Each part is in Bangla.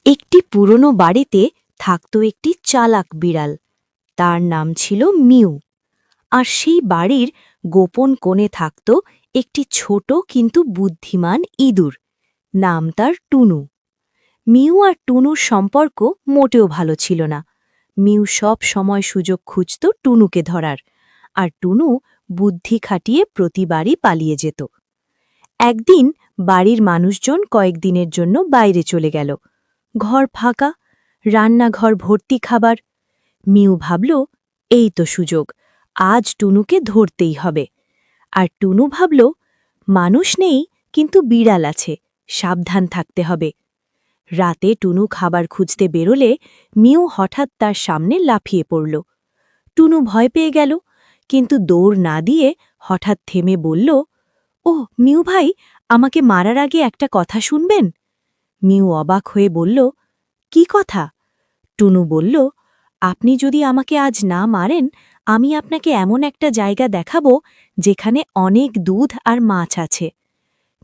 একটি পুরনো বাড়িতে থাকত একটি চালাক বিড়াল। তার নাম ছিল মিউ। আর সেই বাড়ির গোপন কোণে থাকত একটি ছোট কিন্তু বুদ্ধিমান ইঁদুর। নাম তার টুনু। মিউ আর টুনুর সম্পর্ক মোটেও ভালো ছিল না। মিউ সব সময় সুযোগ খুঁজত টুনুকে ধরার, আর টুনু বুদ্ধি খাটিয়ে প্রতিবারই পালিয়ে যেত। একদিন বাড়ির মানুষজন কয়েকদিনের জন্য বাইরে চলে গেল। ঘর ফাঁকা, রান্নাঘর ভর্তি খাবার। মিউ ভাবল, এই তো সুযোগ, আজ টুনুকে ধরতেই হবে। আর টুনু ভাবল, মানুষ নেই কিন্তু বিড়াল আছে, সাবধান থাকতে হবে। রাতে টুনু খাবার খুঁজতে বেরোলে মিউ হঠাৎ তার সামনে লাফিয়ে পড়ল। টুনু ভয় পেয়ে গেল, কিন্তু দৌড় না দিয়ে হঠাৎ থেমে বলল, ও মিউ ভাই, আমাকে মারার আগে একটা কথা শুনবেন? মিউ অবাক হয়ে বলল, কি কথা? টুনু বলল, আপনি যদি আমাকে আজ না মারেন, আমি আপনাকে এমন একটা জায়গা দেখাবো যেখানে অনেক দুধ আর মাছ আছে।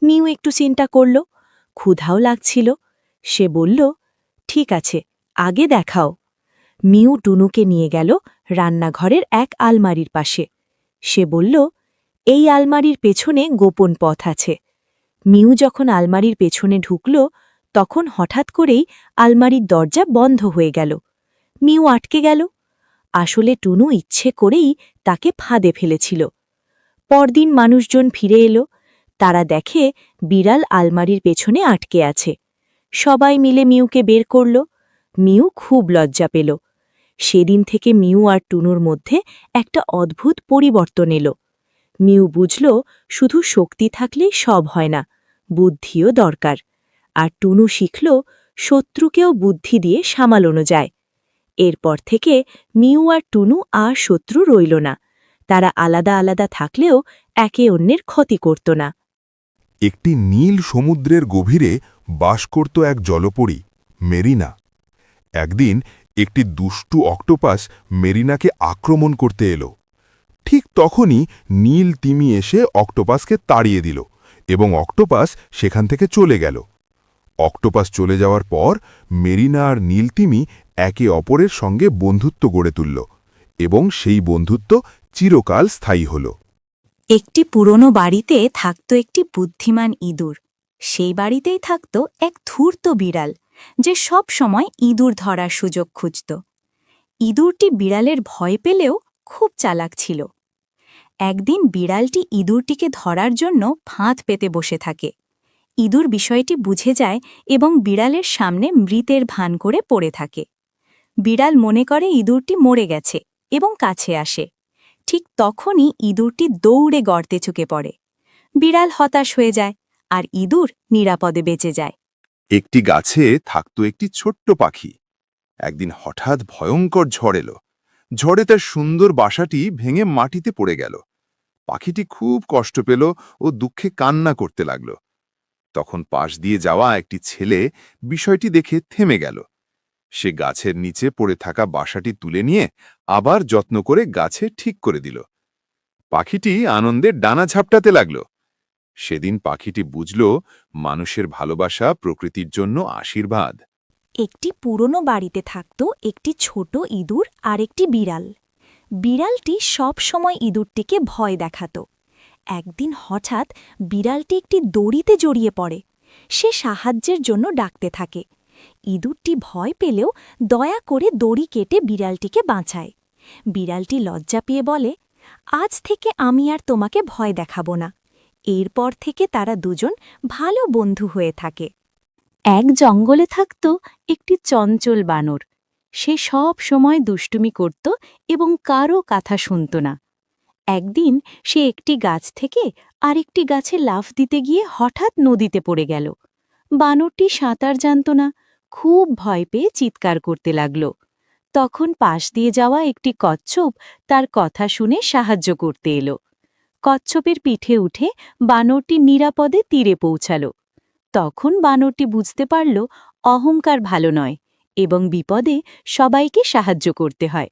মিউ একটু চিন্তা করল, ক্ষুধাও লাগছিল। সে বলল, ঠিক আছে, আগে দেখাও। মিউ টুনুকে নিয়ে গেল রান্নাঘরের এক আলমারির পাশে। সে বলল, এই আলমারির পেছনে গোপন পথ আছে। মিউ যখন আলমারির পেছনে ঢুকল, তখন হঠাৎ করেই আলমারির দরজা বন্ধ হয়ে গেল। মিউ আটকে গেল। আসলে টুনু ইচ্ছে করেই তাকে ফাঁদে ফেলেছিল। পরদিন মানুষজন ফিরে এলো। তারা দেখে বিড়াল আলমারির পেছনে আটকে আছে। সবাই মিলে মিউকে বের করল। মিউ খুব লজ্জা পেল। সেদিন থেকে মিউ আর টুনুর মধ্যে একটা অদ্ভুত পরিবর্তন এলো। মিউ বুঝল, শুধু শক্তি থাকলেই সব হয় না, বুদ্ধিও দরকার। আর টুনু শিখল, শত্রুকেও বুদ্ধি দিয়ে সামলানো যায়। এরপর থেকে মিউ আর টুনু আর শত্রু রইল না। তারা আলাদা আলাদা থাকলেও একে অন্যের ক্ষতি করত না। একটি নীল সমুদ্রের গভীরে বাস করত এক জলপরী, মেরিনা। একদিন একটি দুষ্টু অক্টোপাস মেরিনাকে আক্রমণ করতে এলো। ঠিক তখনই নীল তিমি এসে অক্টোপাসকে তাড়িয়ে দিল এবং অক্টোপাস সেখান থেকে চলে গেল। অক্টোপাস চলে যাওয়ার পর মেরিনা আর নীল তিমি একে অপরের সঙ্গে বন্ধুত্ব গড়ে তুলল এবং সেই বন্ধুত্ব চিরকাল স্থায়ী হল। একটি পুরনো বাড়িতে থাকত একটি বুদ্ধিমান ইঁদুর। সেই বাড়িতেই থাকত এক ধূর্ত বিড়াল, যে সব সময় ইঁদুর ধরার সুযোগ খুঁজত। ইঁদুরটি বিড়ালের ভয় পেলেও খুব চালাক ছিল। একদিন বিড়ালটি ইঁদুরটিকে ধরার জন্য ফাঁদ পেতে বসে থাকে। ইঁদুর বিষয়টি বুঝে যায় এবং বিড়ালের সামনে মৃতের ভান করে পড়ে থাকে। বিড়াল মনে করে ইঁদুরটি মরে গেছে এবং কাছে আসে। ঠিক তখনই ইঁদুরটি দৌড়ে গর্তে চুকে পড়ে। বিড়াল হতাশ হয়ে যায়, আর ইঁদুর নিরাপদে বেঁচে যায়। একটি গাছে থাকত একটি ছোট্ট পাখি। একদিন হঠাৎ ভয়ঙ্কর ঝড় এলো। ঝড়ে তার সুন্দর বাসাটি ভেঙে মাটিতে পড়ে গেল। পাখিটি খুব কষ্ট পেল ও দুঃখে কান্না করতে লাগল। তখন পাশ দিয়ে যাওয়া একটি ছেলে বিষয়টি দেখে থেমে গেল। সে গাছের নিচে পড়ে থাকা বাসাটি তুলে নিয়ে আবার যত্ন করে গাছে ঠিক করে দিল। পাখিটি আনন্দে ডানা ঝাপটাতে লাগল। সেদিন পাখিটি বুঝল, মানুষের ভালোবাসা প্রকৃতির জন্য আশীর্বাদ। একটি পুরনো বাড়িতে থাকত একটি ছোট ইঁদুর আর একটি বিড়াল। বিড়ালটি সব সময় ইঁদুরটিকে ভয় দেখাত। একদিন হঠাৎ বিড়ালটি একটি দড়িতে জড়িয়ে পড়ে। সে সাহায্যের জন্য ডাকতে থাকে। ইঁদুরটি ভয় পেলেও দয়া করে দড়ি কেটে বিড়ালটিকে বাঁচায়। বিড়ালটি লজ্জা পেয়ে বলে, আজ থেকে আমি আর তোমাকে ভয় দেখাব না। এরপর থেকে তারা দুজন ভালো বন্ধু হয়ে থাকে। এক জঙ্গলে থাকত একটি চঞ্চল বানর। সে সব সময় দুষ্টুমি করত এবং কারও কথা শুনত না। একদিন সে একটি গাছ থেকে আরেকটি গাছে লাফ দিতে গিয়ে হঠাৎ নদীতে পড়ে গেল। বানরটি সাঁতার জানত না, খুব ভয় পেয়ে চিৎকার করতে লাগল। তখন পাশ দিয়ে যাওয়া একটি কচ্ছপ তার কথা শুনে সাহায্য করতে এলো। কচ্ছপের পিঠে উঠে বানরটি নিরাপদে তীরে পৌঁছাল। তখন বানরটি বুঝতে পারল, অহংকার ভালো নয় এবং বিপদে সবাইকে সাহায্য করতে হয়।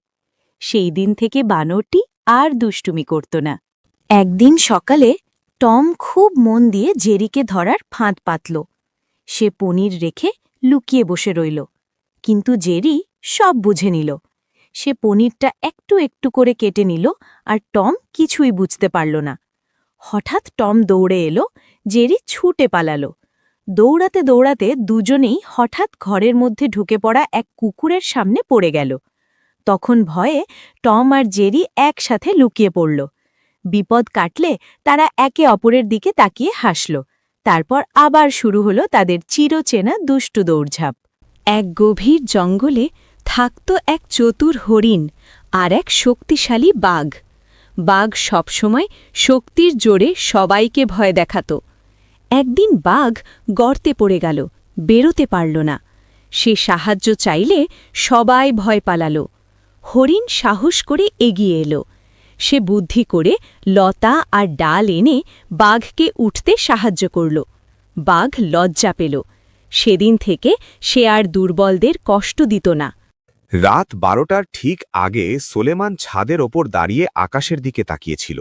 সেই দিন থেকে বানরটি আর দুষ্টুমি করত না। একদিন সকালে টম খুব মন দিয়ে জেরিকে ধরার ফাঁদ পাতল। সে পনির রেখে লুকিয়ে বসে রইল। কিন্তু জেরি সব বুঝে নিল। সে পনিরটা একটু একটু করে কেটে নিল, আর টম কিছুই বুঝতে পারল না। হঠাৎ টম দৌড়ে এলো, জেরি ছুটে পালালো। দৌড়াতে দৌড়াতে দুজনেই হঠাৎ ঘরের মধ্যে ঢুকে পড়া এক কুকুরের সামনে পড়ে গেল। তখন ভয়ে টম আর জেরি একসাথে লুকিয়ে পড়ল। বিপদ কাটলে তারা একে অপরের দিকে তাকিয়ে হাসল। তারপর আবার শুরু হলো তাদের চিরচেনা দুষ্টু দৌড়ঝাঁপ। এক গভীর জঙ্গলে থাকত এক চতুর হরিণ আর এক শক্তিশালী বাঘ। বাঘ সবসময় শক্তির জোরে সবাইকে ভয় দেখাত। একদিন বাঘ গর্তে পড়ে গেল, বেরোতে পারল না। সে সাহায্য চাইলে সবাই ভয় পালাল। হরিণ সাহস করে এগিয়ে এলো। সে বুদ্ধি করে লতা আর ডাল এনে বাঘকে উঠতে সাহায্য করল। বাঘ লজ্জা পেল। সেদিন থেকে সে আর দুর্বলদের কষ্ট দিত না। রাত 12টার ঠিক আগে সোলেমান ছাদের ওপর দাঁড়িয়ে আকাশের দিকে তাকিয়েছিল।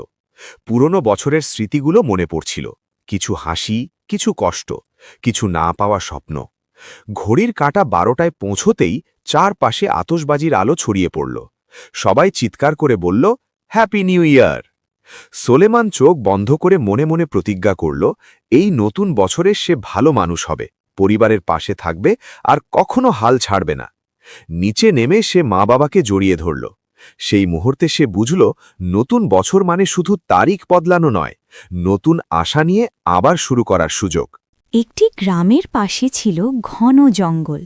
পুরনো বছরের স্মৃতিগুলো মনে পড়ছিল, কিছু হাসি, কিছু কষ্ট, কিছু না পাওয়া স্বপ্ন। ঘড়ির কাঁটা 12টায় পৌঁছতেই চারপাশে আতশবাজির আলো ছড়িয়ে পড়ল। সবাই চিৎকার করে বলল, হ্যাপি নিউ ইয়ার। সোলেমান চোখ বন্ধ করে মনে মনে প্রতিজ্ঞা করল, এই নতুন বছরে সে ভালো মানুষ হবে, পরিবারের পাশে থাকবে আর কখনো হাল ছাড়বে না। নিচে নেমে সে মা বাবাকে জড়িয়ে ধরল। সেই মুহূর্তে সে বুঝল, নতুন বছর মানে শুধু তারিখ বদলানো নয়, নতুন আশা নিয়ে আবার শুরু করার সুযোগ। একটি গ্রামের পাশে ছিল ঘন জঙ্গল।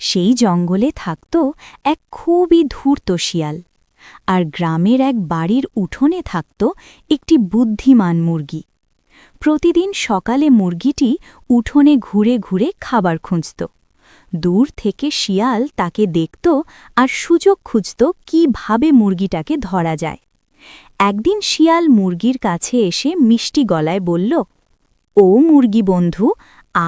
সেই জঙ্গলে থাকত এক খুবই ধূর্ত শিয়াল। আর গ্রামের এক বাড়ির উঠোনে থাকত একটি বুদ্ধিমান মুরগি। প্রতিদিন সকালে মুরগিটি উঠোনে ঘুরে ঘুরে খাবার খুঁজত। দূর থেকে শিয়াল তাকে দেখত আর সুযোগ খুঁজত কিভাবে মুরগিটাকে ধরা যায়। একদিন শিয়াল মুরগির কাছে এসে মিষ্টি গলায় বলল, ও মুরগি বন্ধু,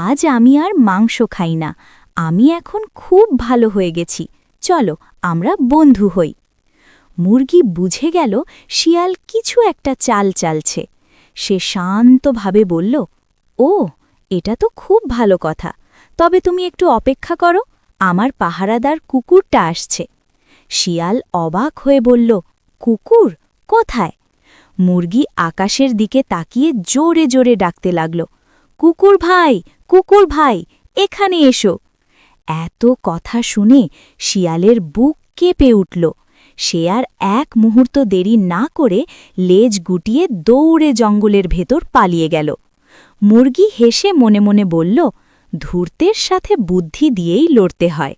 আজ আমি আর মাংস খাই না, আমি এখন খুব ভালো হয়ে গেছি, চলো আমরা বন্ধু হই। মুরগি বুঝে গেল শিয়াল কিছু একটা চাল চালছে। সে শান্তভাবে বলল, ও, এটা তো খুব ভালো কথা, তবে তুমি একটু অপেক্ষা করো, আমার পাহারাদার কুকুরটা আসছে। শিয়াল অবাক হয়ে বলল, কুকুর কোথায়? মুরগি আকাশের দিকে তাকিয়ে জোরে জোরে ডাকতে লাগল, কুকুর ভাই, কুকুর ভাই, এখানে এসো। এত কথা শুনে শিয়ালের বুক কেঁপে উঠল। সে আর এক মুহূর্ত দেরি না করে লেজ গুটিয়ে দৌড়ে জঙ্গলের ভেতর পালিয়ে গেল। মুরগি হেসে মনে মনে বলল, ধূর্তের সাথে বুদ্ধি দিয়েই লড়তে হয়।